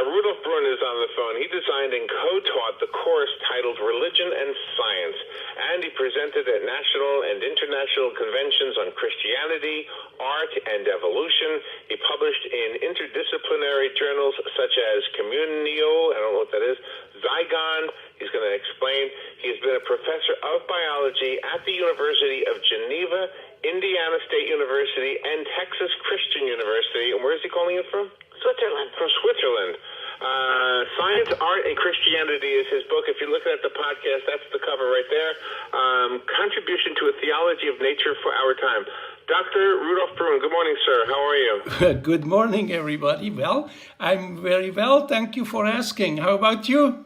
Rudolf Brunn is on the phone. He designed and co-taught the course titled Religion and Science, and he presented at national and international conventions on Christianity, art, and evolution. He published in interdisciplinary journals such as Communio, I don't know what that is, Zygon. He's going to explain. He's been a professor of biology at the University of Geneva, Indiana State University, and Texas Christian University. And where is he calling it from? Switzerland. From Switzerland. Science, Art, and Christianity is his book. If you're looking at the podcast, that's the cover right there. Contribution to a Theology of Nature for Our Time. Dr. Rudolf Brunn, good morning, sir. How are you? Good morning, everybody. Well, I'm very well. Thank you for asking. How about you?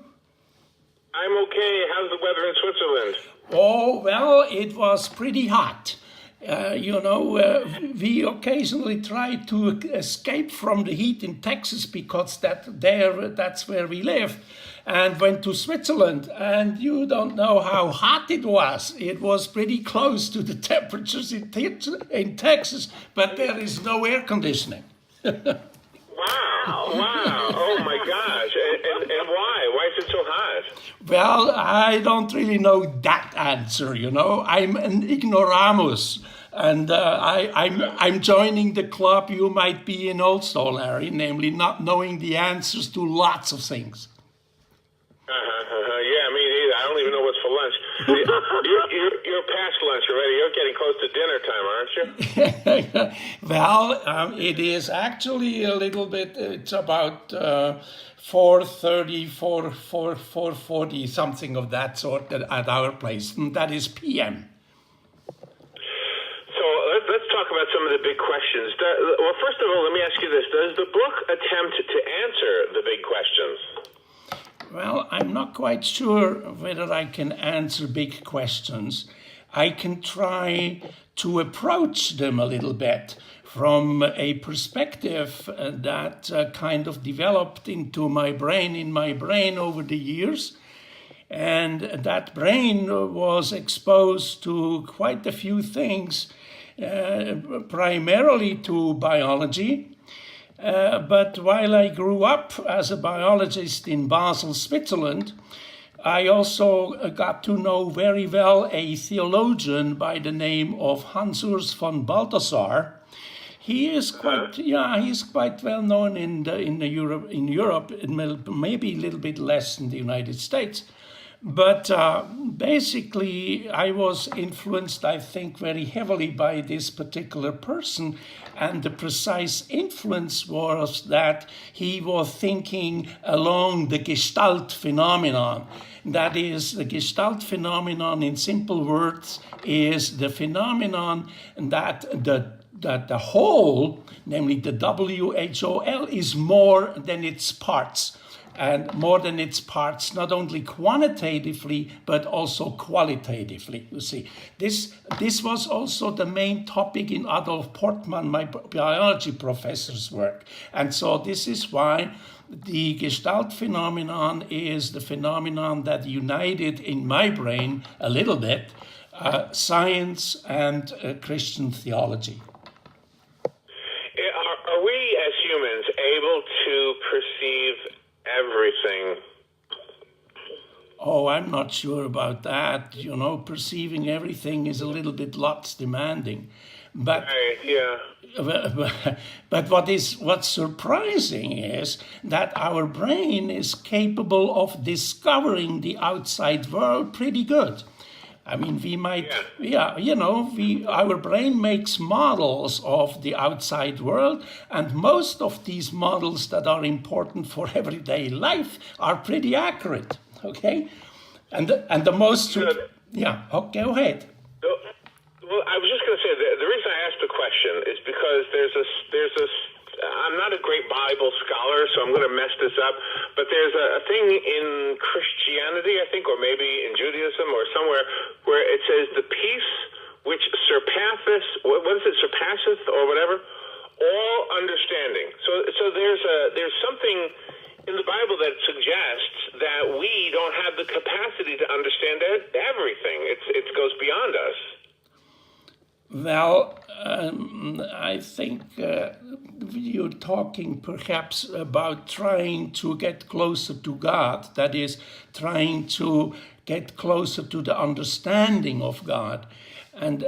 I'm okay. How's the weather in Switzerland? Oh, well, it was pretty hot. We occasionally try to escape from the heat in Texas because that's where we live, and went to Switzerland, and you don't know how hot it was. It was pretty close to the temperatures in Texas, but there is no air conditioning. Wow. Oh, my gosh. And why? Why is it so hot? Well, I don't really know that answer, I'm an ignoramus, and I'm joining the club you might be in also, Larry, namely not knowing the answers to lots of things. Yeah, me neither. I don't even know what's for lunch. You're past lunch already. You're getting close to dinner time, aren't you? Well, it is actually a little bit. It's about 4:30, 4:40, something of that sort at our place. And that is PM. So let's talk about some of the big questions. Well, first of all, let me ask you this. Does the book attempt to answer the big questions? Well, I'm not quite sure whether I can answer big questions. I can try to approach them a little bit from a perspective that kind of developed into my brain over the years. And that brain was exposed to quite a few things, primarily to biology. But while I grew up as a biologist in Basel, Switzerland, I also got to know very well a theologian by the name of Hans Urs von Balthasar. He is he's quite well known in Europe, maybe a little bit less in the United States. But basically, I was influenced, I think, very heavily by this particular person. And the precise influence was that he was thinking along the Gestalt phenomenon. That is, the Gestalt phenomenon, in simple words, is the phenomenon that the whole, namely the WHOL, is more than its parts. And more than its parts, not only quantitatively, but also qualitatively, you see. This was also the main topic in Adolf Portman, my biology professor's work. And so this is why the Gestalt phenomenon is the phenomenon that united in my brain a little bit science and Christian theology. Are we as humans able to perceive everything? Oh, I'm not sure about that. Perceiving everything is a little bit lots demanding. But yeah. But what's surprising is that our brain is capable of discovering the outside world pretty good. I mean, we might, our brain makes models of the outside world, and most of these models that are important for everyday life are pretty accurate, okay? And the most... Go ahead. Well, I was just going to say, the reason I asked the question is because there's a I'm not a great Bible scholar, so I'm going to mess this up, but there's a thing in Christianity, I think, or maybe in Judaism or somewhere, where it says the peace which surpasseth, surpasseth or whatever, all understanding. So there's something in the Bible that suggests that we don't have the capacity to understand everything. It goes beyond us. Well, I think you're talking perhaps about trying to get closer to God, that is, trying to get closer to the understanding of God. And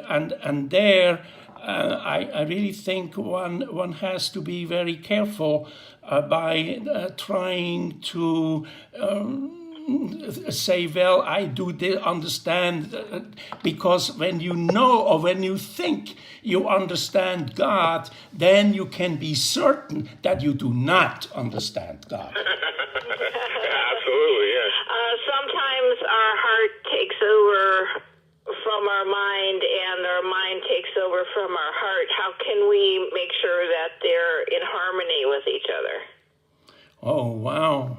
there, I really think one has to be very careful by trying to say, well, I do understand, because when you know or when you think you understand God, then you can be certain that you do not understand God. Absolutely, yes. Sometimes our heart takes over from our mind and our mind takes over from our heart. How can we make sure that they're in harmony with each other? Oh, wow.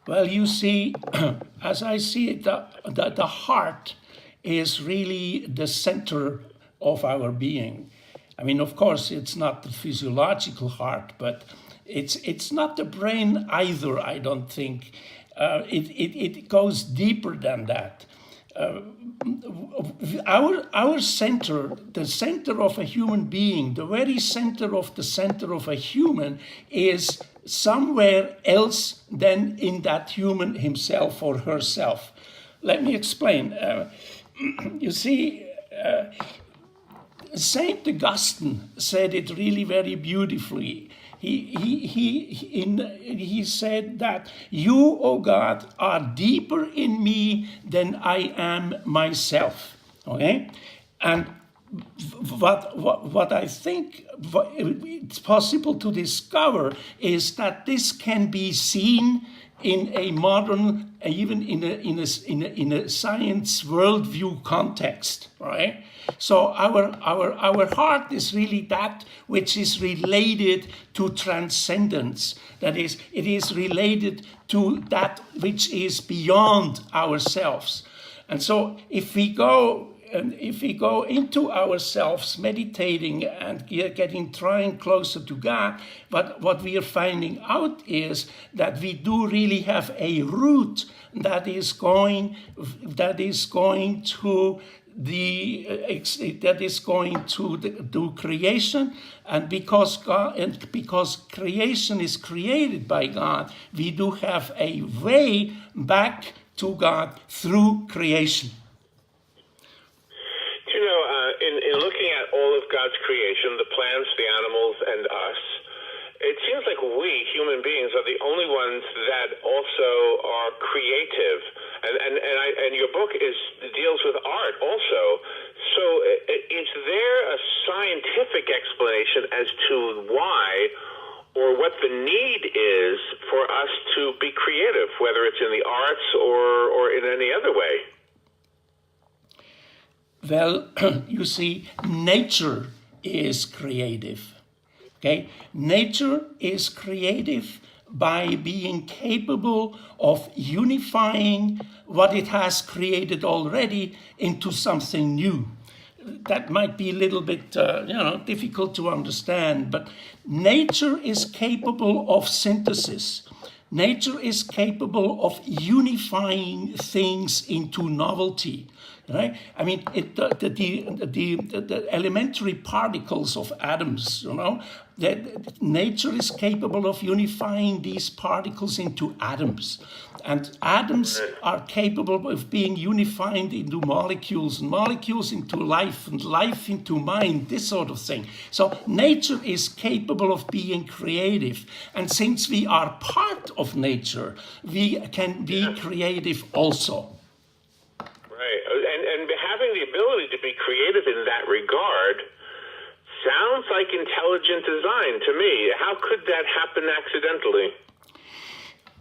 Well, you see, as I see it, the heart is really the center of our being. I mean, of course, it's not the physiological heart, but it's not the brain either, I don't think. It goes deeper than that. Our center, the center of a human being, the very center of a human is somewhere else than in that human himself or herself. Let me explain. You see, Saint Augustine said it really very beautifully. He said that you, O God, are deeper in me than I am myself. Okay, and what I think it's possible to discover is that this can be seen in a modern, even in a science worldview context, right? So our heart is really that which is related to transcendence. That is, it is related to that which is beyond ourselves. And so if we go into ourselves, meditating and trying closer to God, what we are finding out is that we do really have a root that is going to do creation, and because creation is created by God, we do have a way back to God through creation. You know, in looking at all of God's creation, the plants, the animals, and us, it seems like we, human beings, are the only ones that also are creative. And your book deals with art also. So is there a scientific explanation as to why or what the need is for us to be creative, whether it's in the arts or in any other way? Well, you see, nature is creative. Okay? Nature is creative by being capable of unifying what it has created already into something new. That might be a little bit, difficult to understand, but nature is capable of synthesis. Nature is capable of unifying things into novelty. Right? I mean, the elementary particles of atoms, that nature is capable of unifying these particles into atoms. And atoms are capable of being unified into molecules, and molecules into life, and life into mind, this sort of thing. So nature is capable of being creative. And since we are part of nature, we can be creative also. Right. And having the ability to be creative in that regard sounds like intelligent design to me. How could that happen accidentally?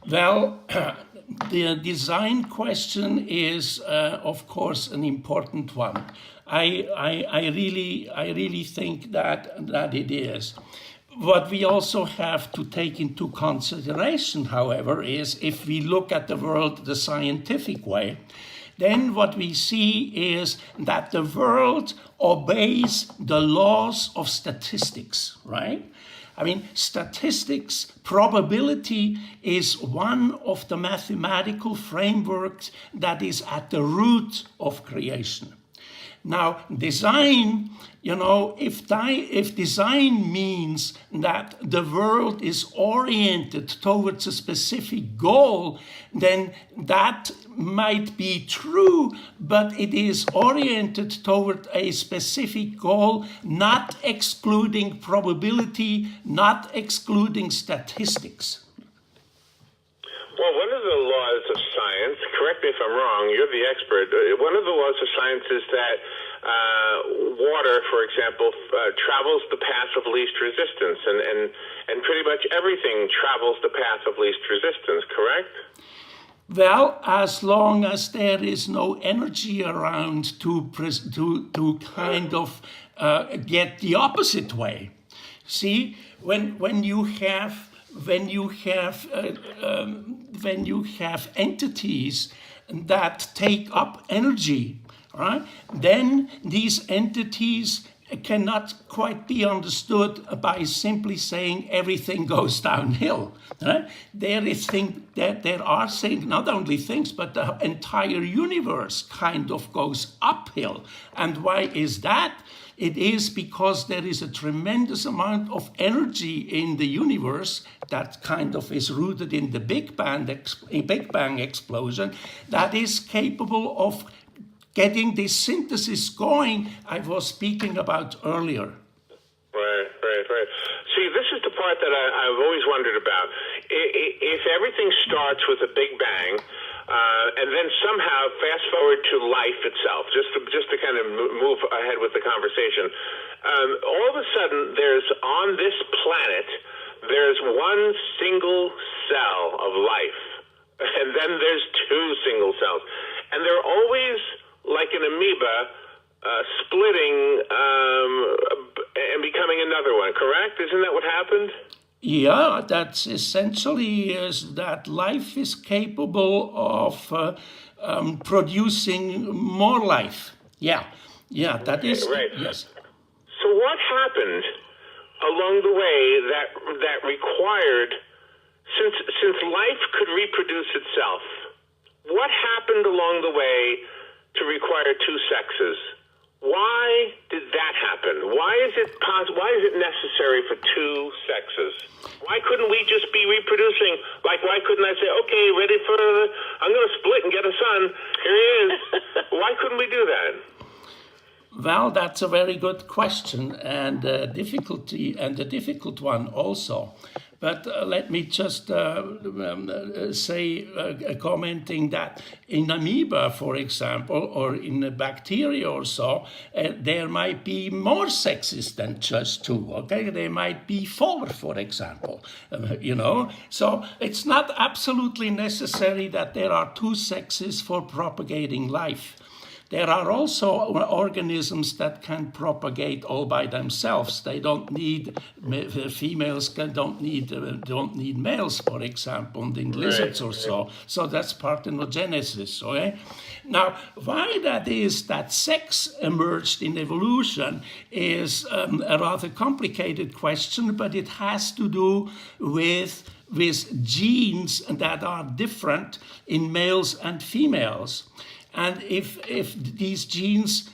Well, the design question is, of course, an important one. I really think that it is. What we also have to take into consideration, however, is if we look at the world the scientific way, then what we see is that the world obeys the laws of statistics, right? I mean, statistics, probability is one of the mathematical frameworks that is at the root of creation. Now, design, if design means that the world is oriented towards a specific goal, then that might be true, but it is oriented toward a specific goal, not excluding probability, not excluding statistics. Well, one of the laws of science, correct me if I'm wrong, you're the expert, one of the laws of science is that water, for example, travels the path of least resistance, and pretty much everything travels the path of least resistance, correct? Well, as long as there is no energy around to kind of get the opposite way. See, when you have entities that take up energy, right? Then these entities cannot quite be understood by simply saying everything goes downhill. Right? There are things, not only things, but the entire universe kind of goes uphill. And why is that? It is because there is a tremendous amount of energy in the universe that kind of is rooted in the Big Bang explosion that is capable of getting this synthesis going I was speaking about earlier. Right. See, this is the part that I've always wondered about. If everything starts with a Big Bang, and then somehow fast forward to life itself, just to kind of move ahead with the conversation, all of a sudden there's on this planet, there's one single cell of life, and then there's two single cells, and they're always like an amoeba, splitting and becoming another one, correct? Isn't that what happened? Yeah, that's essentially is that life is capable of producing more life. Yeah, that is right. Yes. So what happened along the way that required, since life could reproduce itself, what happened along the way to require two sexes? Why did that happen? Why is it necessary for two sexes? Why couldn't we just be reproducing? Like, why couldn't I say, okay, ready for I'm going to split and get a son. Here he is. Why couldn't we do that? Well, that's a very good question and a difficult one also. But let me just say, commenting that in amoeba, for example, or in a bacteria or so, there might be more sexes than just two, okay? There might be 4, for example, So it's not absolutely necessary that there are 2 sexes for propagating life. There are also organisms that can propagate all by themselves. They don't need females. Don't need males, for example, in lizards or so. So that's parthenogenesis. Okay. Now, why that is that sex emerged in evolution is a rather complicated question, but it has to do with genes that are different in males and females. And if these genes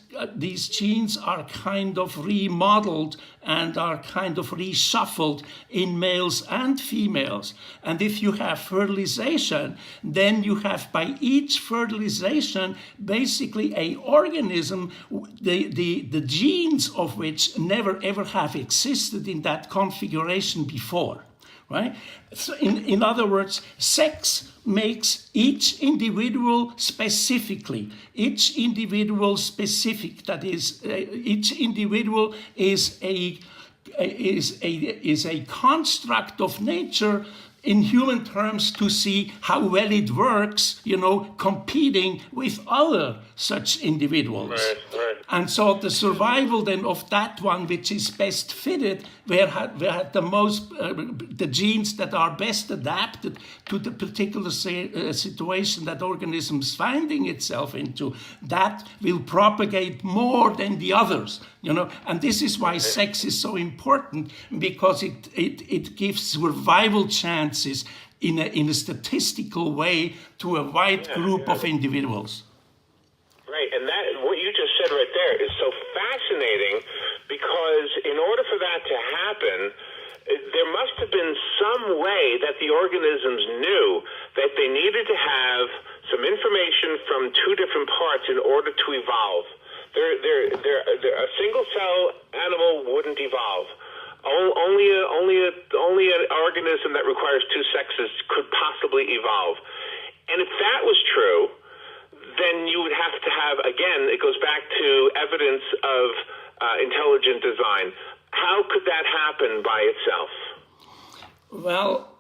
are kind of remodeled and are kind of reshuffled in males and females, and if you have fertilization, then you have by each fertilization basically a organism, the genes of which never ever have existed in that configuration before. Right? So in other words, sex makes each individual specifically. Each individual specific. That is, each individual is a construct of nature in human terms to see how well it works, competing with other such individuals. Right. And so the survival then of that one which is best fitted, where had the most, the genes that are best adapted to the particular situation that organism is finding itself into, that will propagate more than the others. And this is why sex is so important, because it gives survival chances in a statistical way to a wide group of individuals. Right, and that what you just said said right there is so fascinating, because in order for that to happen, there must have been some way that the organisms knew that they needed to have some information from two different parts in order to evolve. A single cell animal wouldn't evolve. Only an organism that requires two sexes could possibly evolve. And if that was true, then you would have to have, again, it goes back to evidence of intelligent design. How could that happen by itself? Well,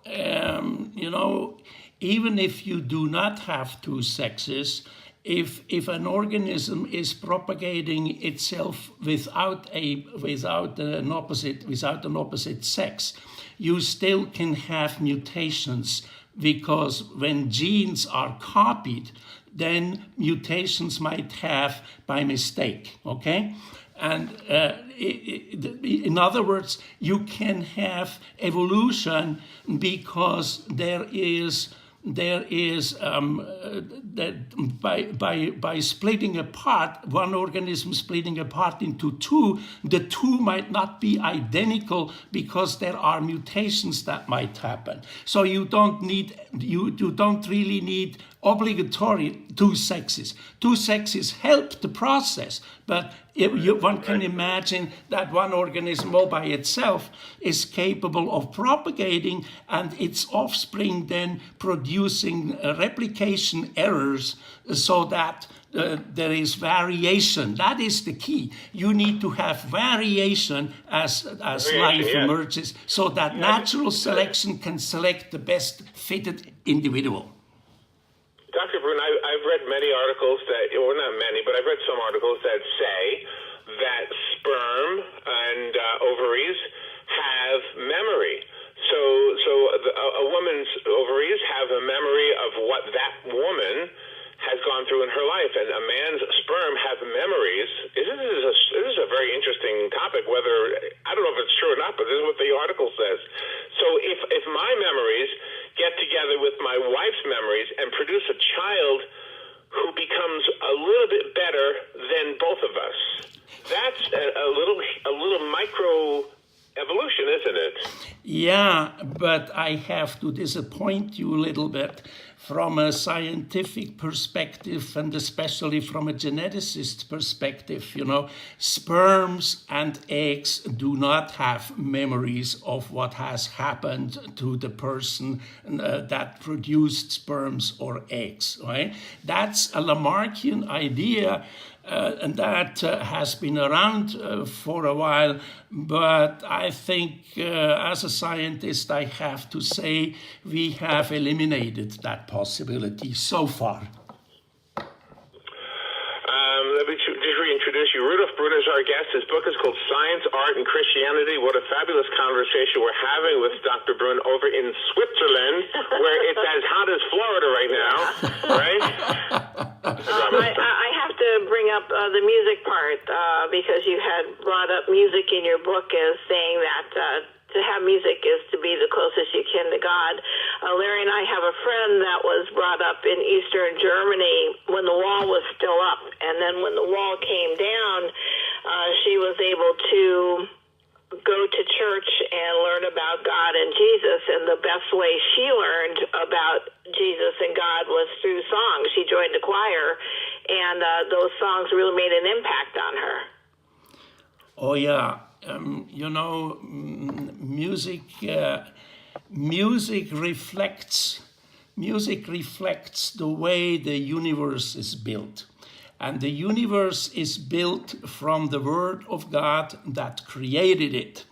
even if you do not have two sexes, if an organism is propagating itself without an opposite sex, you still can have mutations, because when genes are copied, then mutations might have by mistake, okay? And in other words, you can have evolution because there is that by splitting apart, one organism splitting apart into two, the two might not be identical because there are mutations that might happen. So you don't really need obligatory two sexes. Two sexes help the process, but one can imagine that one organism all by itself is capable of propagating, and its offspring then producing replication errors, so that there is variation. That is the key. You need to have variation as life emerges, so that natural selection can select the best fitted individual. Dr. Brun, I've read many articles well, not many, but I've read some articles that say that sperm and ovaries have memory. So a woman's ovaries have a memory of what that woman has gone through in her life, and a man's sperm have memories. This is a very interesting topic, whether, I don't know if it's true or not, but this is what the article says. So if my memories get together with my wife's memories and produce a child who becomes a little bit better than both of us, that's a little micro evolution, isn't it? Yeah, but I have to disappoint you a little bit. From a scientific perspective, and especially from a geneticist perspective, sperms and eggs do not have memories of what has happened to the person that produced sperms or eggs, right? That's a Lamarckian idea, and that has been around for a while, but I think as a scientist I have to say we have eliminated that possibility so far. Let me just reintroduce you. Rudolf Brunner is our guest. His book is called Science, Art, and Christianity. What a fabulous conversation we're having with Dr. Brun over in Switzerland, where it's as hot as Florida right now, right? I have to bring up the music part because you had brought up music in your book as saying that to have music is to be the closest you can to God. Larry and I have a friend that was brought up in Eastern Germany when the wall was still up. And then when the wall came down, she was able to go to church and learn about God and Jesus. And the best way she learned about Jesus and God was through songs. She joined the choir, and those songs really made an impact on her. Oh, yeah. Music reflects the way the universe is built. And the universe is built from the Word of God that created it.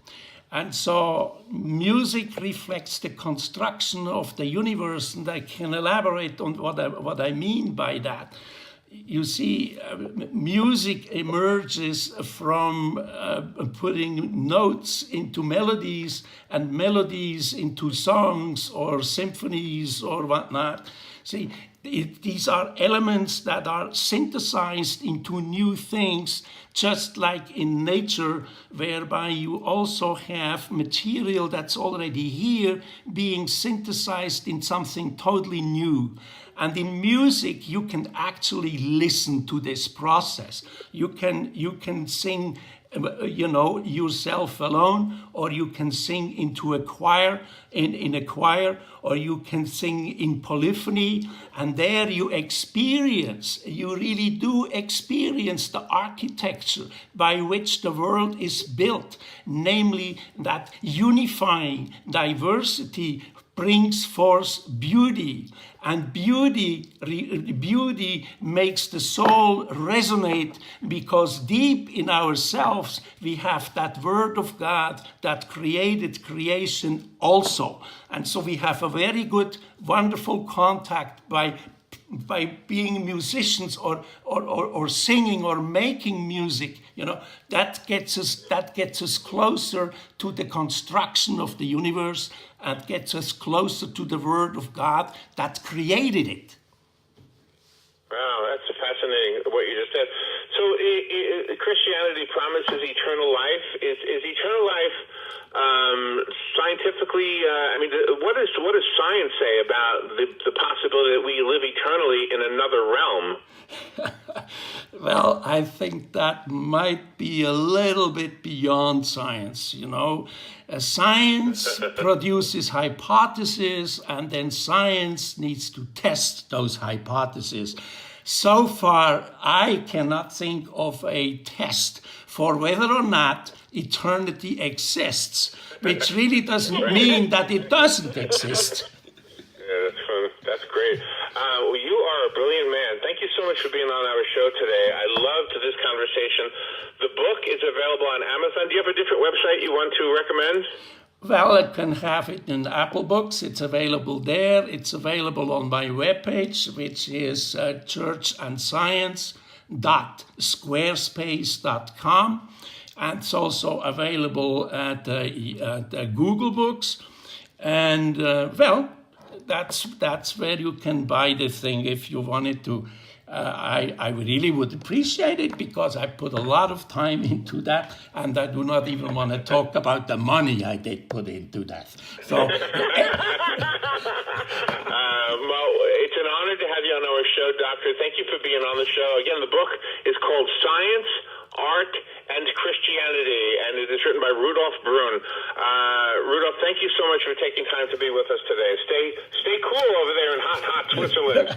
And so music reflects the construction of the universe, and I can elaborate on what I mean by that. You see, music emerges from putting notes into melodies and melodies into songs or symphonies or whatnot. See, these are elements that are synthesized into new things, just like in nature, whereby you also have material that's already here being synthesized in something totally new. And in music, you can actually listen to this process. You can sing, yourself alone, or you can sing into a choir, in a choir, or you can sing in polyphony, and there you really do experience the architecture by which the world is built, namely that unifying diversity brings forth beauty, and beauty makes the soul resonate, because deep in ourselves we have that word of God that created creation also. And so we have a very good, wonderful contact by being musicians or singing or making music. That gets us closer to the construction of the universe, and gets us closer to the Word of God that created it. Wow, that's fascinating what you just said. So Christianity promises eternal life. Is eternal life scientifically? What does science say about the possibility that we live eternally in another realm? Well, I think that might be a little bit beyond science. Science produces hypotheses, and then science needs to test those hypotheses. So far, I cannot think of a test for whether or not eternity exists, which really doesn't mean that it doesn't exist. Yeah, that's fun. That's great. You are a brilliant man. Thank you so much for being on our show today. I loved this conversation. The book is available on Amazon. Do you have a different website you want to recommend? Well, I can have it in Apple Books. It's available there. It's available on my webpage, which is churchandscience.squarespace.com. And it's also available at Google Books. And, that's where you can buy the thing if you wanted to. I really would appreciate it, because I put a lot of time into that, and I do not even want to talk about the money I did put into that. So, well, it's an honor to have you on our show, Doctor. Thank you for being on the show. Again, the book is called Science, Art, and Christianity, and it is written by Rudolf Brunn. Rudolf, thank you so much for taking time to be with us today. Stay cool over there in hot Switzerland.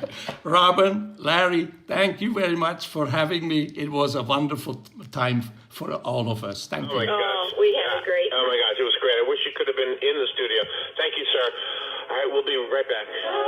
Robin, Larry, thank you very much for having me. It was a wonderful time for all of us. Thank you. Oh, my gosh. We had a great Oh, my gosh, it was great. I wish you could have been in the studio. Thank you, sir. All right, we'll be right back.